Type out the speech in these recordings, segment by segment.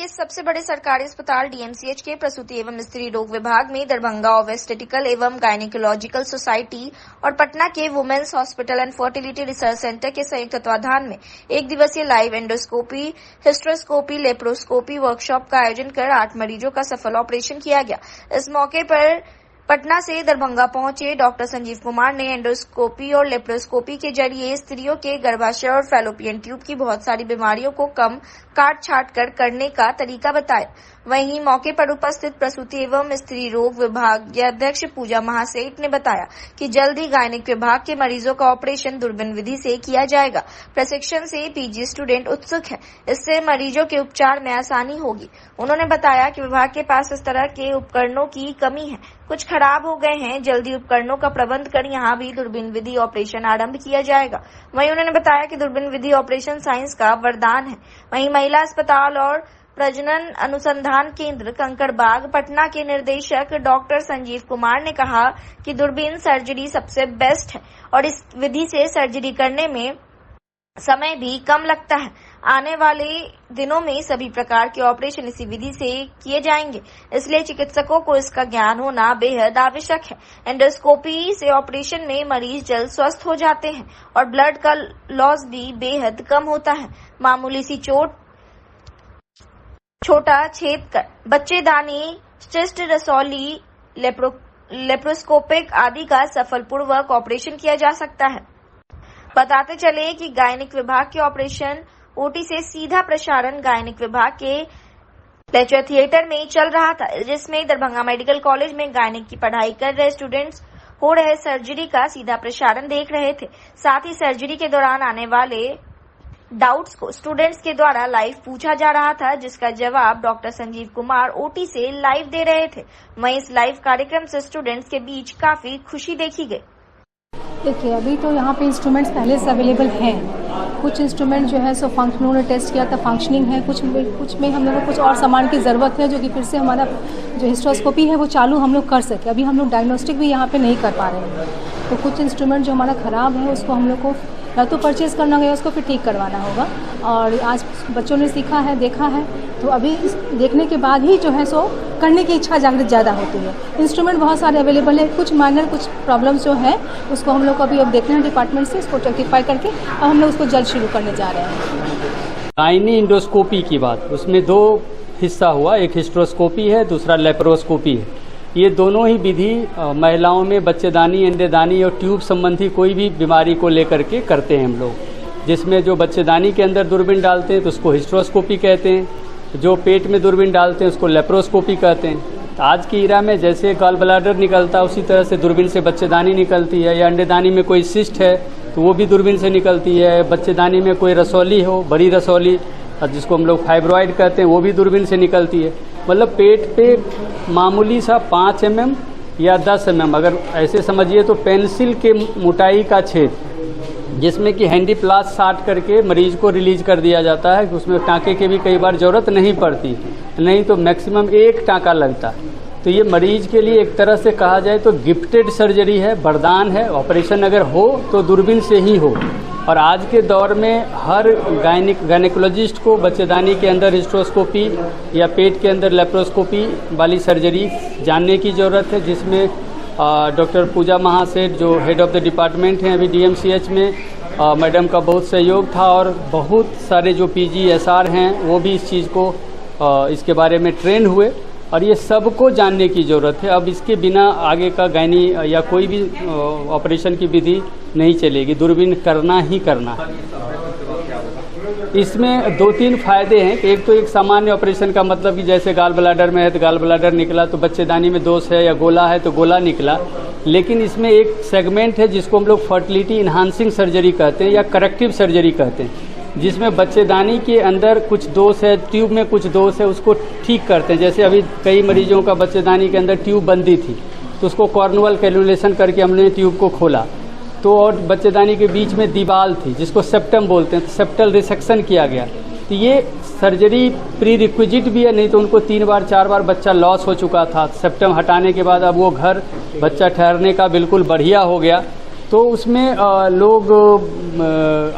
के सबसे बड़े सरकारी अस्पताल डीएमसीएच के प्रसूति एवं स्त्री रोग विभाग में दरभंगा ओबस्टेटिकल एवं गायनिकोलॉजिकल सोसाइटी और पटना के women's hospital and fertility research centre के संयुक्त तत्वाधान में एक दिवसीय live endoscopy, hysteroscopy, laparoscopy workshop का आयोजन कर 8 मरीजों का सफल ऑपरेशन किया गया। इस मौके पर पटना से दरभंगा पहुंचे डॉक्टर संजीव कुमार ने एंडोस्कोपी और लेप्रोस्कोपी के जरिए स्त्रियों के गर्भाशय और फैलोपियन ट्यूब की बहुत सारी बीमारियों को कम काट छाट कर करने का तरीका बताया। वहीं मौके पर उपस्थित प्रसूति एवं स्त्री रोग विभाग के अध्यक्ष पूजा महासेठ ने बताया कि जल्द ही गायनिक विभाग के मरीजों का ऑपरेशन दूरबीन विधि से किया जाएगा। प्रशिक्षण से पीजी स्टूडेंट उत्सुक है, इससे मरीजों के उपचार में आसानी होगी। उन्होंने बताया कि विभाग के पास इस तरह के उपकरणों की कमी है, कुछ खराब हो गए हैं। जल्दी उपकरणों का प्रबंध कर यहाँ भी दूरबीन विधि ऑपरेशन आरंभ किया जाएगा। वहीं उन्होंने बताया कि दूरबीन विधि ऑपरेशन साइंस का वरदान है। वहीं महिला अस्पताल और प्रजनन अनुसंधान केंद्र कंकड़बाग पटना के निदेशक डॉक्टर संजीव कुमार ने कहा कि दूरबीन सर्जरी सबसे बेस्ट है और इस विधि से सर्जरी करने में समय भी कम लगता है। आने वाले दिनों में सभी प्रकार के ऑपरेशन इसी विधि से किए जाएंगे, इसलिए चिकित्सकों को इसका ज्ञान होना बेहद आवश्यक है। एंडोस्कोपी से ऑपरेशन में मरीज जल्द स्वस्थ हो जाते हैं और ब्लड का लॉस भी बेहद कम होता है। मामूली सी छोटा छेद कर बच्चेदानी, सिस्ट, रसौली, लेप्रोस्कोपिक आदि का सफलपूर्वक ऑपरेशन किया जा सकता है। बताते चले कि गायनिक विभाग के ऑपरेशन ओटी से सीधा प्रसारण गायनिक विभाग के लेक्चर थिएटर में चल रहा था, जिसमें दरभंगा मेडिकल कॉलेज में गायनिक की पढ़ाई कर रहे स्टूडेंट्स हो रहे सर्जरी का सीधा प्रसारण देख रहे थे। साथ ही सर्जरी के दौरान आने वाले डाउट्स को स्टूडेंट्स के द्वारा लाइव पूछा जा रहा था, जिसका जवाब डॉक्टर संजीव कुमार ओटी से लाइव दे रहे थे। वहीं इस लाइव कार्यक्रम से स्टूडेंट्स के बीच काफी खुशी देखी गई। देखिए, अभी तो यहाँ पे इंस्ट्रूमेंट्स पहले से अवेलेबल हैं। कुछ इंस्ट्रूमेंट जो है सो उन्होंने टेस्ट किया था, फंक्शनिंग है। कुछ में हम लोग को कुछ और सामान की ज़रूरत है, जो कि फिर से हमारा जो हिस्ट्रोस्कोपी है वो चालू हम लोग कर सके। अभी हम लोग डायग्नोस्टिक भी यहाँ पे नहीं कर पा रहे हैं। तो कुछ इंस्ट्रूमेंट जो हमारा ख़राब है उसको हम लोग को या तो परचेज करना होगा, उसको फिर ठीक करवाना होगा। और आज बच्चों ने सीखा है, देखा है, तो अभी इस देखने के बाद ही जो है सो करने की इच्छा जागृत ज़्यादा होती है। इंस्ट्रूमेंट बहुत सारे अवेलेबल है। कुछ माइनर कुछ प्रॉब्लम्स जो है उसको हम लोग को अभी अब देखना है डिपार्टमेंट से, उसको रेक्टिफाई करके अब हम लोग उसको जल्द शुरू करने जा रहे हैं। गायनी इंडोस्कोपी की बात, उसमें 2 हिस्सा हुआ, एक हिस्ट्रोस्कोपी है, दूसरा लेप्रोस्कोपी है। ये दोनों ही विधि महिलाओं में बच्चेदानी, अंडेदानी और ट्यूब संबंधी कोई भी बीमारी को लेकर के करते हैं हम लोग। जिसमें जो बच्चेदानी के अंदर दूरबीन डालते हैं तो उसको हिस्ट्रोस्कोपी कहते हैं, जो पेट में दूरबीन डालते हैं उसको लेप्रोस्कोपी कहते हैं। तो आज की इरा में जैसे गॉल ब्लैडर निकलता है उसी तरह से दूरबीन से बच्चेदानी निकलती है, या अंडेदानी में कोई सिस्ट है तो वो भी दूरबीन से निकलती है। बच्चेदानी में कोई रसौली हो, बड़ी रसौली, जिसको हम लोग फाइब्रॉइड कहते हैं, वो भी दूरबीन से निकलती है। मतलब पेट पे मामूली सा 5 mm या 10 mm, अगर ऐसे समझिए तो पेंसिल के मोटाई का छेद, जिसमें कि हैंडी प्लास साट करके मरीज को रिलीज कर दिया जाता है। उसमें टाँके की भी कई बार जरूरत नहीं पड़ती, नहीं तो मैक्सिमम 1 टाँका लगता है। तो ये मरीज के लिए एक तरह से कहा जाए तो गिफ्टेड सर्जरी है, वरदान है। ऑपरेशन अगर हो तो दूरबीन से ही हो। और आज के दौर में हर गायनिकोलॉजिस्ट को बच्चेदानी के अंदर हिस्ट्रोस्कोपी या पेट के अंदर लेप्रोस्कोपी वाली सर्जरी जानने की ज़रूरत है, जिसमें डॉक्टर पूजा महासेठ जो हेड ऑफ द डिपार्टमेंट हैं अभी डीएमसीएच में, मैडम का बहुत सहयोग था। और बहुत सारे जो PGSR हैं वो भी इस चीज़ को इसके बारे में ट्रेन हुए, और ये सबको जानने की ज़रूरत है। अब इसके बिना आगे का गायनी या कोई भी ऑपरेशन की विधि नहीं चलेगी, दूरबीन करना ही करना। इसमें 2-3 फायदे हैं। एक तो एक सामान्य ऑपरेशन का मतलब कि जैसे गाल ब्लैडर में है तो गाल ब्लैडर निकला, तो बच्चेदानी में दोष है या गोला है तो गोला निकला। लेकिन इसमें एक सेगमेंट है जिसको हम लोग फर्टिलिटी इन्हांसिंग सर्जरी कहते हैं या करेक्टिव सर्जरी कहते हैं, जिसमें बच्चेदानी के अंदर कुछ दोष है, ट्यूब में कुछ दोष है, उसको ठीक करते हैं। जैसे अभी कई मरीजों का बच्चेदानी के अंदर ट्यूब बंदी थी तो उसको कॉर्नुअल कैलकुलेशन करके हमने ट्यूब को खोला, तो और बच्चेदानी के बीच में दीवाल थी जिसको सेप्टम बोलते हैं, तो सेप्टल रिसेक्शन किया गया। तो ये सर्जरी प्री रिक्विजिट भी है, नहीं तो उनको 3 बार 4 बार बच्चा लॉस हो चुका था। सेप्टम हटाने के बाद अब वो घर बच्चा ठहरने का बिल्कुल बढ़िया हो गया। तो उसमें लोग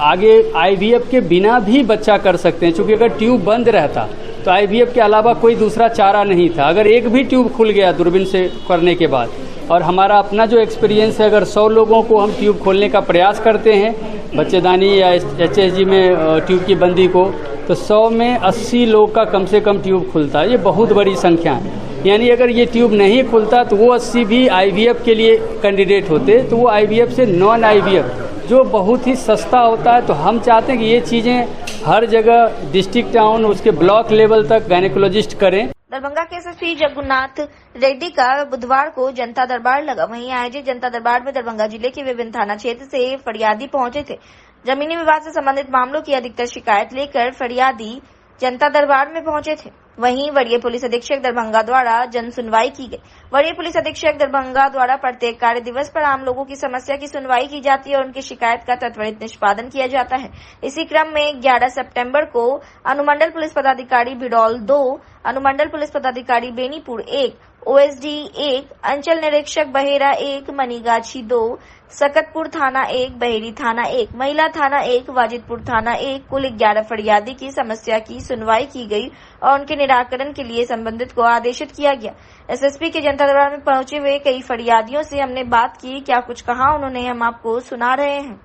आगे IVF के बिना भी बच्चा कर सकते हैं, क्योंकि अगर ट्यूब बंद रहता तो IVF के अलावा कोई दूसरा चारा नहीं था। अगर एक भी ट्यूब खुल गया दूरबीन से करने के बाद, और हमारा अपना जो एक्सपीरियंस है, अगर 100 लोगों को हम ट्यूब खोलने का प्रयास करते हैं बच्चेदानी या HSG में ट्यूब की बंदी को, तो 100 में 80 लोग का कम से कम ट्यूब खुलता है। ये बहुत बड़ी संख्या है। यानी अगर ये ट्यूब नहीं खुलता तो वो 80 भी IVF के लिए कैंडिडेट होते, तो वो IVF से नॉन IVF जो बहुत ही सस्ता होता है। तो हम चाहते हैं कि ये चीज़ें हर जगह डिस्ट्रिक्ट टाउन उसके ब्लॉक लेवल तक गायनेकोलॉजिस्ट करें। दरभंगा के एसएसपी जगन्नाथ रेड्डी का बुधवार को जनता दरबार लगा। वहीं आयोजित जनता दरबार में दरभंगा जिले के विभिन्न थाना क्षेत्र से फरियादी पहुंचे थे। जमीनी विवाद से संबंधित मामलों की अधिकतर शिकायत लेकर फरियादी जनता दरबार में पहुंचे थे। वहीं वरीय पुलिस अधीक्षक दरभंगा द्वारा जन सुनवाई की गई। वरीय पुलिस अधीक्षक दरभंगा द्वारा प्रत्येक कार्य दिवस पर आम लोगों की समस्या की सुनवाई की जाती है और उनकी शिकायत का त्वरित निष्पादन किया जाता है। इसी क्रम में 11 सितंबर को अनुमंडल पुलिस पदाधिकारी बिडौल 2, अनुमंडल पुलिस पदाधिकारी बेनीपुर 1, OSD 1, अंचल निरीक्षक बहेरा 1, मनीगाछी 2, सकतपुर थाना 1, बहेरी थाना 1, महिला थाना 1, वाजिदपुर थाना 1, कुल 11 फरियादी की समस्या की सुनवाई की गई और उनके निराकरण के लिए संबंधित को आदेशित किया गया। एसएसपी के जनता दरबार में पहुंचे हुए कई फरियादियों से हमने बात की, क्या कुछ कहा उन्होंने, हम आपको सुना रहे हैं।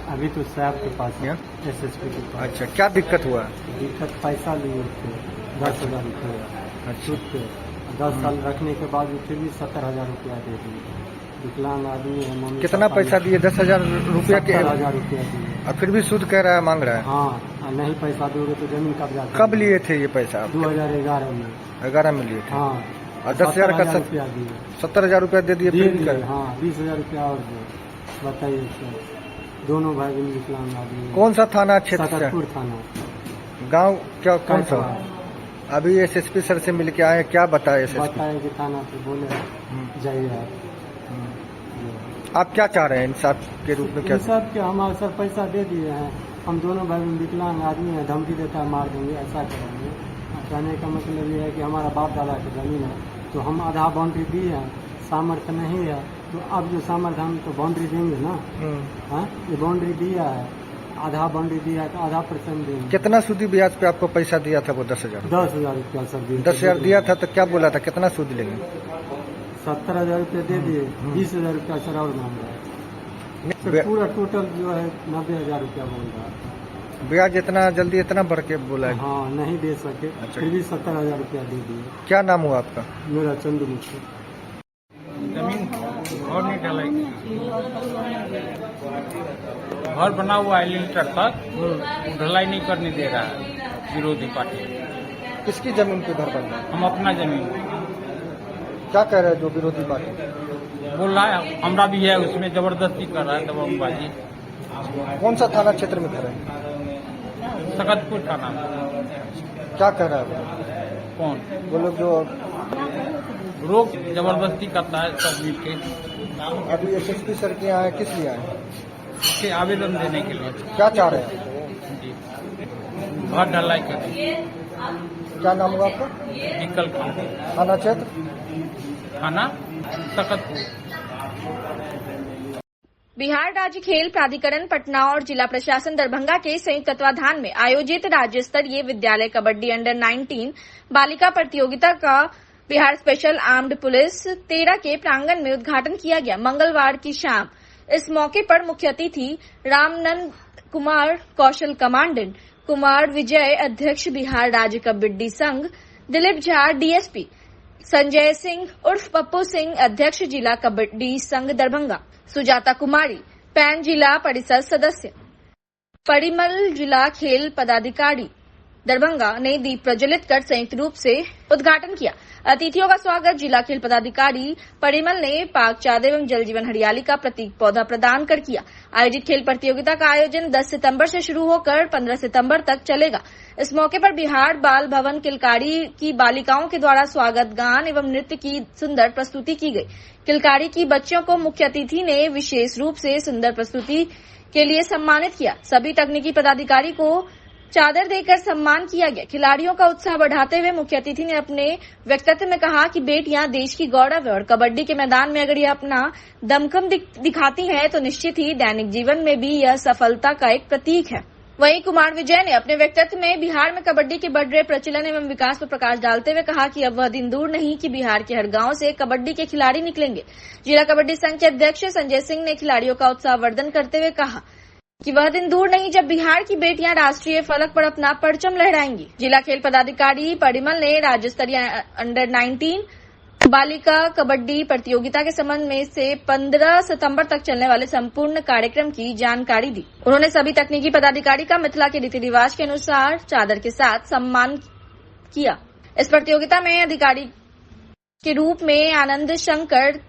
अभी तो साहब के पास है, SSP के पास। अच्छा, क्या दिक्कत हुआ? दिक्कत पैसा लिए थे 10,000 रुपये छूट पे, 10 साल रखने के बाद फिर भी 70,000 रुपया दे दिए। विकलांग आदमी है, मम्मी। कितना पैसा दिए? 10,000 रुपया के? 70,000 रुपया दिए। और फिर भी सूद कह रहा है, मांग रहा है। हाँ, नहीं पैसा दोगे तो जमीन कब्जा। कब लिए थे ये पैसा? 2011 में। 11 में लिए थे। हाँ, और 10,000 का 70,000 रुपया दे दिए फिर? हाँ, 20,000 रुपया और दो। बताइए दोनों भाई बहन विकलांग आदमी। कौन सा थाना क्षेत्र? सकतपुर थाना। गांव क्या कौन सा? अभी SSP सर से मिल के आए, क्या बताए SSP? बताए कि थाना पे बोले जाइए आप क्या चाह रहे हैं इंसाफ के रूप में? क्या इंसाफ के हमारे सर पैसा दे दिए हैं, हम दोनों भाई विकलांग आदमी हैं, धमकी देता है मार देंगे, ऐसा करेंगे। कहने का मतलब ये है कि हमारा बाप दादा की जमीन है, तो हम आधा बाउंड्री दी है, सामर्थ्य नहीं है, तो अब जो सामर्थ्य हम तो बाउंड्री देंगे ना। हाँ, ये बाउंड्री दिया है, आधा बाउंड्री दिया है तो आधा % देंगे। कितना सूदी ब्याज पे आपको पैसा दिया था वो? 10,000 रुपया सर। 10,000 दिया था तो क्या बोला था, कितना सूद लेंगे? 70,000 रुपया दे दिए, 20,000 रुपया सर और मांग रहा है। पूरा टोटल जो है 90,000 रुपया बोल रहा है। ब्याज इतना जल्दी इतना बढ़ के बोला है? हाँ, नहीं दे सके। अच्छा। फिर भी 70,000 रुपया दे दिए। क्या नाम हुआ आपका? मेरा चंदू मुखी। जमीन और नहीं ढलाई, घर बना हुआ है लिंटर तक, ढलाई नहीं करने दे रहा है विरोधी पार्टी। किसकी जमीन पे घर बन रहा है? हम अपना जमीन। क्या कह रहे हैं जो विरोधी पार्टी? बोल रहा है हमरा भी है, उसमें जबरदस्ती कर रहा है, दबंगबाजी। कौन सा थाना क्षेत्र में घर है? सकतपुर थाना। क्या कह रहा है कौन? वो लोग जो रोक जबरदस्ती करता है सब मिल के। अभी SSP सर के यहाँ किस लिए आए? इसके आवेदन देने के लिए। क्या चाह रहे हैं? जी, घर ढलाई करें। क्या नाम हुआ आपका? निकल थाना क्षेत्र? थाना सकतपुर। बिहार राज्य खेल प्राधिकरण पटना और जिला प्रशासन दरभंगा के संयुक्त तत्वाधान में आयोजित राज्य स्तरीय विद्यालय कबड्डी अंडर 19 बालिका प्रतियोगिता का बिहार स्पेशल आर्म्ड पुलिस 13 के प्रांगण में उद्घाटन किया गया मंगलवार की शाम। इस मौके पर मुख्य अतिथि रामनंद कुमार कौशल कमांडेंट, कुमार विजय अध्यक्ष बिहार राज्य कबड्डी संघ, दिलीप झा DSP, संजय सिंह उर्फ पप्पू सिंह अध्यक्ष जिला कबड्डी संघ दरभंगा, सुजाता कुमारी पैन जिला परिषद सदस्य, परिमल जिला खेल पदाधिकारी दरभंगा ने दीप प्रज्वलित कर संयुक्त रूप से उद्घाटन किया। अतिथियों का स्वागत जिला खेल पदाधिकारी परिमल ने पाक चादर एवं जल जीवन हरियाली का प्रतीक पौधा प्रदान कर किया। आयोजित खेल प्रतियोगिता का आयोजन 10 सितंबर से शुरू होकर 15 सितंबर तक चलेगा। इस मौके पर बिहार बाल भवन किलकारी की बालिकाओं के द्वारा स्वागत गान एवं नृत्य की सुंदर प्रस्तुति की गई। किलकारी की बच्चों को मुख्य अतिथि ने विशेष रूप से सुंदर प्रस्तुति के लिए सम्मानित किया। सभी तकनीकी पदाधिकारी को चादर देकर सम्मान किया गया। खिलाड़ियों का उत्साह बढ़ाते हुए मुख्य अतिथि ने अपने वक्तव्य में कहा कि बेटियां देश की गौरव है और कबड्डी के मैदान में अगर ये अपना दमखम दिखाती हैं तो निश्चित ही दैनिक जीवन में भी यह सफलता का एक प्रतीक है। वहीं कुमार विजय ने अपने व्यक्तित्व में बिहार में कबड्डी के बढ़ रहे प्रचलन एवं विकास पर प्रकाश डालते हुए कहा कि अब वह दिन दूर नहीं कि बिहार के हर गांव से कबड्डी के खिलाड़ी निकलेंगे। जिला कबड्डी संघ के अध्यक्ष संजय सिंह ने खिलाड़ियों का उत्साहवर्धन करते हुए कहा कि वह दिन दूर नहीं जब बिहार की बेटियां राष्ट्रीय फलक पर अपना परचम लहराएंगी। जिला खेल पदाधिकारी परिमल ने राज्य स्तरीय अंडर 19 बालिका कबड्डी प्रतियोगिता के संबंध में से 15 सितंबर तक चलने वाले संपूर्ण कार्यक्रम की जानकारी दी। उन्होंने सभी तकनीकी पदाधिकारी का मिथिला के रीति रिवाज के अनुसार चादर के साथ सम्मान किया। इस प्रतियोगिता में अधिकारी के रूप में आनंद शंकर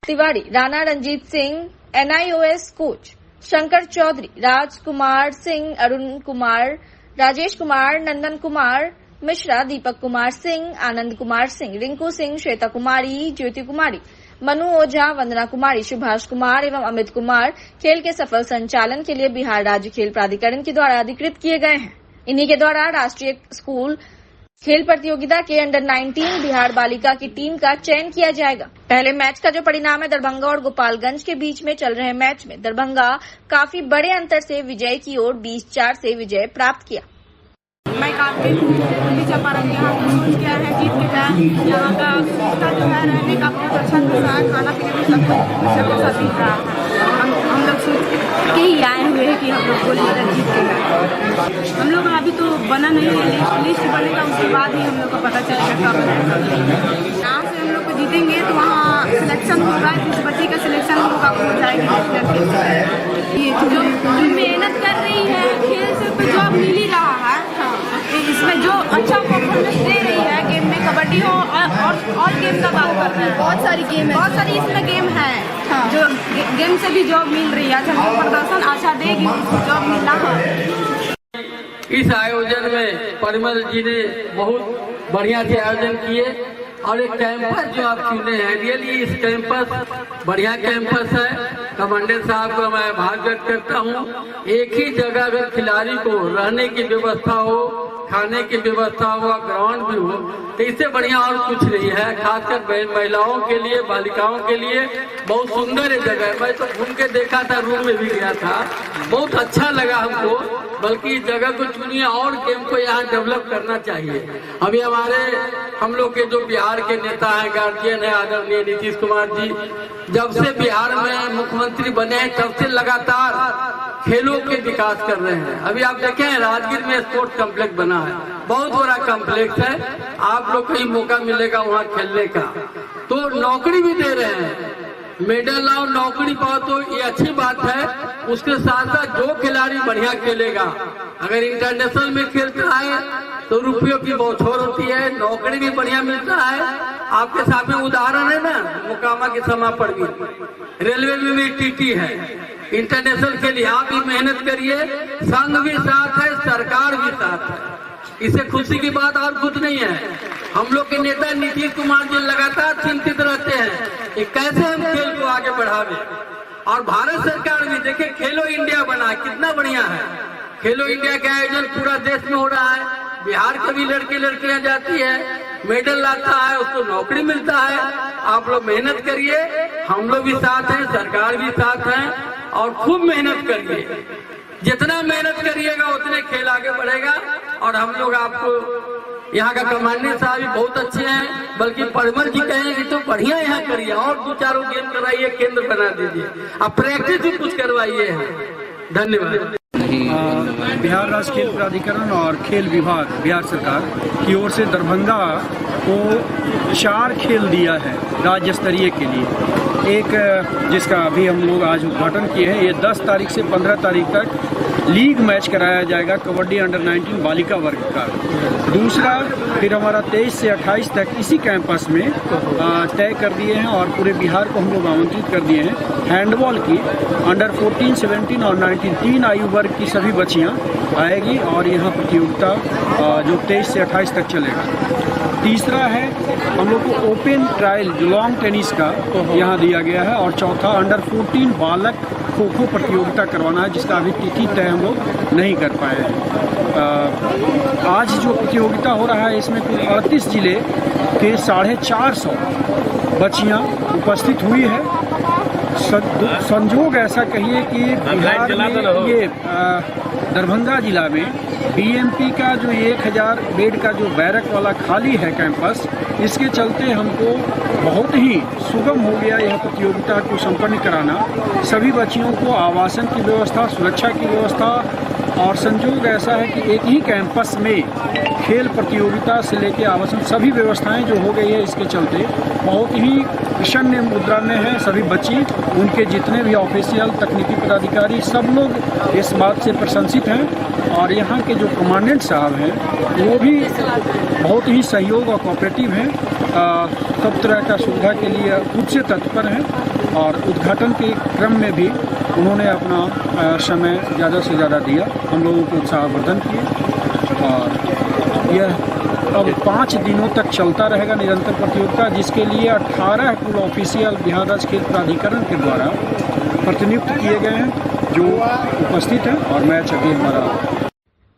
तिवारी, राणा रंजीत सिंह, NIOS कोच शंकर चौधरी, राजकुमार सिंह, अरुण कुमार, राजेश कुमार, नंदन कुमार मिश्रा, दीपक कुमार सिंह, आनंद कुमार सिंह, रिंकू सिंह, श्वेता कुमारी, ज्योति कुमारी, मनु ओझा, वंदना कुमारी, सुभाष कुमार एवं अमित कुमार खेल के सफल संचालन के लिए बिहार राज्य खेल प्राधिकरण के द्वारा अधिकृत किए गए हैं। इन्हीं के द्वारा राष्ट्रीय स्कूल खेल प्रतियोगिता के अंडर 19 बिहार बालिका की टीम का चयन किया जाएगा। पहले मैच का जो परिणाम है, दरभंगा और गोपालगंज के बीच में चल रहे मैच में दरभंगा काफी बड़े अंतर से विजय की ओर 20-4 से विजय प्राप्त किया। मैं काफी दिल्ली चंपारण यहाँ सोच क्या है जीत के जाए। यहाँ का जो है रहने का बहुत अच्छा मिल रहा है, खाना पीने में सब कुछ अच्छा दिख रहा है। हम लोग सोच के ही आए हुए हैं कि हम लोग गोल्ड मेडल जीत के जाए। हम लोग अभी तो बना नहीं है, लिस्ट बनेगा उसके बाद ही हम लोग को पता चलेगा कब है। यहाँ से हम लोग को जीतेंगे तो वहाँ सिलेक्शन होगा, जिस बच्चे का सिलेक्शन होगा वो जाएगी। ये जो मेहनत कर रही है खेल से जॉब मिल ही रहा है। इसमें जो अच्छा परफॉर्मेंस दे रही है गेम में, कबड्डी हो और गेम का बात कर रहे हैं, बहुत सारी गेम है, बहुत सारी इसमें गेम है। हाँ। जो गेम से भी जॉब मिल रही है, अच्छा प्रदर्शन अच्छा देगी, जॉब मिलना है। इस आयोजन में परिमल जी ने बहुत बढ़िया से आयोजन किए और एक कैंपस जो आप चुने हैं, रियली इस कैंपस बढ़िया कैंपस है। कमांडर साहब को मैं आभार व्यक्त करता हूँ। एक ही जगह अगर खिलाड़ी को रहने की व्यवस्था हो, खाने की व्यवस्था हो, ग्राउंड भी हो, तो इससे बढ़िया और कुछ नहीं है। खासकर महिलाओं के लिए, बालिकाओं के लिए बहुत सुंदर ये जगह है। मैं तो घूम के देखा था, रूम में भी गया था, बहुत अच्छा लगा हमको। बल्कि इस जगह को चुनिए और गेम को यहाँ डेवलप करना चाहिए। अभी हम लोग के जो बिहार के नेता हैं, गार्जियन है आदरणीय नीतीश कुमार जी, जब से बिहार में मुख्यमंत्री बने हैं तब से लगातार खेलों के विकास कर रहे हैं। अभी आप देखें राजगीर में स्पोर्ट्स कॉम्प्लेक्स बना है, बहुत बड़ा कॉम्प्लेक्स है। आप लोग को ही मौका मिलेगा वहाँ खेलने का। तो नौकरी भी दे रहे हैं, मेडल लाओ नौकरी पाओ तो ये अच्छी बात है। उसके साथ साथ जो खिलाड़ी बढ़िया खेलेगा, अगर इंटरनेशनल में खेलता है तो रुपयों की बौछार होती है, नौकरी भी बढ़िया मिलता है। आपके सामने उदाहरण है ना, मोकामा की समा पर भी, रेलवे में भी टीटी है। इंटरनेशनल के लिए आप भी मेहनत करिए, संघ भी साथ है, सरकार भी साथ है। इससे खुशी की बात और कुछ नहीं है। हम लोग के नेता नीतीश कुमार जी लगातार चिंतित रहते हैं कि कैसे हम खेल को आगे बढ़ावे। और भारत सरकार भी देखिए खेलो इंडिया बना, कितना बढ़िया है। खेलो इंडिया का आयोजन पूरा देश में हो रहा है। बिहार के भी लड़के लड़कियां जाती है, मेडल लाता है, उसको नौकरी मिलता है। आप लोग मेहनत करिए, हम लोग भी साथ हैं, सरकार भी साथ है, और खूब मेहनत करिए। जितना मेहनत करिएगा उतने खेल आगे बढ़ेगा। और हम लोग आपको यहाँ का कमांडर साहब भी बहुत अच्छे हैं, बल्कि परिमल जी कहेंगे तो बढ़िया यहाँ करिए, और 2-4 गेम कराइए, केंद्र बना दीजिए, अब प्रैक्टिस भी कुछ करवाइए। धन्यवाद। बिहार राज्य खेल प्राधिकरण और खेल विभाग बिहार सरकार की ओर से दरभंगा को 4 खेल दिया है राज्य स्तरीय के लिए। एक जिसका अभी हम लोग आज उद्घाटन किए हैं, ये 10 तारीख से 15 तारीख तक लीग मैच कराया जाएगा कबड्डी अंडर 19 बालिका वर्ग का। दूसरा फिर हमारा 23 से 28 तक इसी कैंपस में तय कर दिए हैं और पूरे बिहार को हम लोग आमंत्रित कर दिए हैं। हैंडबॉल की अंडर 14, 17 और 19 3 आयु वर्ग की सभी बच्चियां आएगी और यहाँ प्रतियोगिता जो 23 से 28 तक चलेगा। तीसरा है हम लोग को ओपन ट्रायल जो लॉन्ग टेनिस का यहाँ दिया गया है। और चौथा अंडर 14 बालक खो खो प्रतियोगिता करवाना है, जिसका अभी तिथि तय हम लोग नहीं कर पाए हैं। आज जो प्रतियोगिता हो रहा है इसमें कुल 38 जिले के 450 बच्चियाँ उपस्थित हुई है। संजोग ऐसा कहिए कि बिहार में ये दरभंगा जिला में बीएमपी का जो 1000 बेड का जो बैरक वाला खाली है कैंपस, इसके चलते हमको बहुत ही सुगम हो गया यह प्रतियोगिता को संपन्न कराना। सभी बच्चियों को आवासन की व्यवस्था, सुरक्षा की व्यवस्था, और संयोग ऐसा है कि एक ही कैंपस में खेल प्रतियोगिता से लेकर आवासन सभी व्यवस्थाएं जो हो गई है, इसके चलते बहुत ही प्रसन्न मुद्रा में है सभी बच्ची। उनके जितने भी ऑफिशियल तकनीकी पदाधिकारी सब लोग इस बात से प्रशंसित हैं, और यहाँ के जो कमांडेंट साहब हैं वो भी बहुत ही सहयोग और कोऑपरेटिव हैं, सब तरह का सुविधा के लिए खुद से तत्पर हैं, और उद्घाटन के क्रम में भी उन्होंने अपना समय ज़्यादा से ज़्यादा दिया, हम लोगों को उत्साहवर्धन किए। और यह अब 5 दिनों तक चलता रहेगा निरंतर प्रतियोगिता, जिसके लिए 18 कुल ऑफिशियल बिहार राज्य खेल प्राधिकरण के द्वारा प्रतिनियुक्त किए गए हैं जो उपस्थित हैं, और मैच अभी हमारा।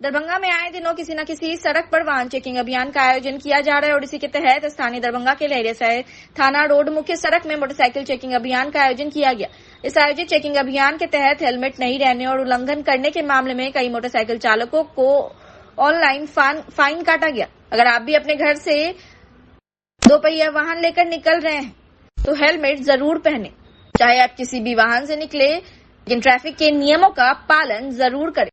दरभंगा में आए दिनों किसी न किसी सड़क पर वाहन चेकिंग अभियान का आयोजन किया जा रहा है, और इसी के तहत स्थानीय दरभंगा के लहरियासराय थाना रोड मुख्य सड़क में मोटरसाइकिल चेकिंग अभियान का आयोजन किया गया। इस आयोजित चेकिंग अभियान के तहत हेलमेट नहीं रहने और उल्लंघन करने के मामले में कई मोटरसाइकिल चालकों को ऑनलाइन फाइन काटा गया। अगर आप भी अपने घर से 2 पहिया वाहन लेकर निकल रहे हैं तो हेलमेट जरूर पहने, चाहे आप किसी भी वाहन से निकले, लेकिन ट्रैफिक के नियमों का पालन जरूर करें।